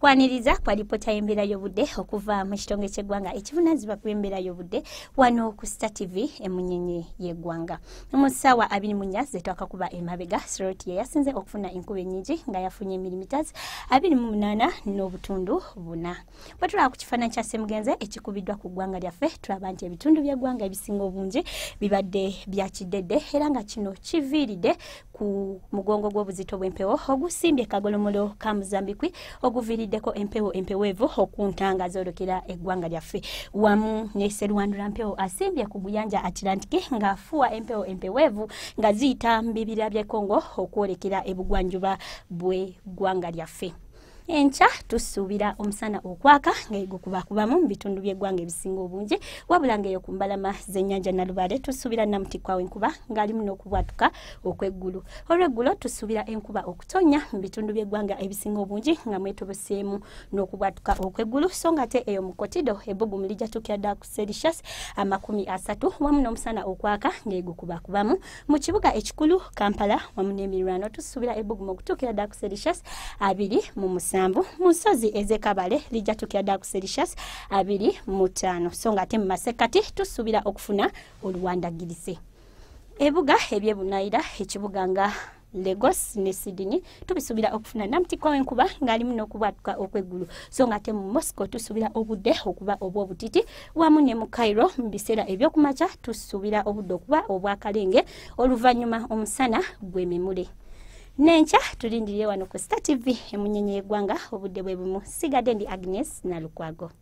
Kwaniriza kwa ripota y'embeera y'obudde okuva mu kitonge ky'eggwanga ekivunaanyizibwa ku embeera y'obudde wano ku Star TV emunyenye y'eggwanga. Mu ssaawa 24 zetwakakuba emabega Soroti yasinze okufuna enkuba ennyingi nga yafunye milimiters 28 n'obutundu 4. Batulaba ku kifaananyi kya Ssemugenze ekikubiddwa ku ggwanga lyaffe tulaba nti ebitundu by'eggwanga ebisinga obungi bibadde bya kidedde era nga kino kiviiridde ku mugongo gw'obuzito bw'empewo ogusimbye Kagolomolo ka Mozambique oguviiriddeko empewo empeweevu okuntanga zoolekera eggwanga lyaffe wamu ne Sserwandula mpewo asimbye ku guyanja Atlantic ng'afuwa empewo empeweevu nga ziyita mu bibira by'e Congo okwolekera ebugwanjuba bw'eggwanga lyaffe. Encha tusuubira omusana okwaka ng'egukubakubamu mu bitundu by'eggwanga ebisinga obungi wabula ng'eyo ku mbalama z'ennyanja Nalubaale tusuubira Namutikwa w'enkuba ng'alimu n'okubwatuka okw'eggulu. Olw'eggulo tusuubira enkuba okutonnya mu bitundu by'eggwanga ebisinga obungi nga mwetobeseemu n'okubwatuka okw'eggulu so ng'ate eyo mu Kotido ebbugumu lijja tuukira ddala ku Celsius 30 wamu n'omusana okwaka ng'egukubakubamu. Mu kibuga ekikulu Kampala wamu n'emiriraano tusuubira ebbugumu okutuukira ddala ku Celsius 25. Mu nsozi ez'Ekabale lijja tuukira ddala ku Celsius 25 so ng'ate mu masekkati tusuubira okufuna oluwandagirise. Ebibuga eby'ebunaayira ekibuga nga Lagos ne Sydney tubisuubira okufuna Namutikwa w'enkuba ng'alimu n'okubwatuka okw'eggulu so ng'ate mu Moscow tusuubira obudde okuba obw'obutiti wamu ne mu Cairo mu biseera eby'okumakya tusuubira obudde okuba obwakalenge oluvannyuma omusana gw'emimule. Nencha tulindiriye wano ku Star TV emunyenye y'eggwanga obudde bwe bumu sigadde ndi Agnes Nalukwago.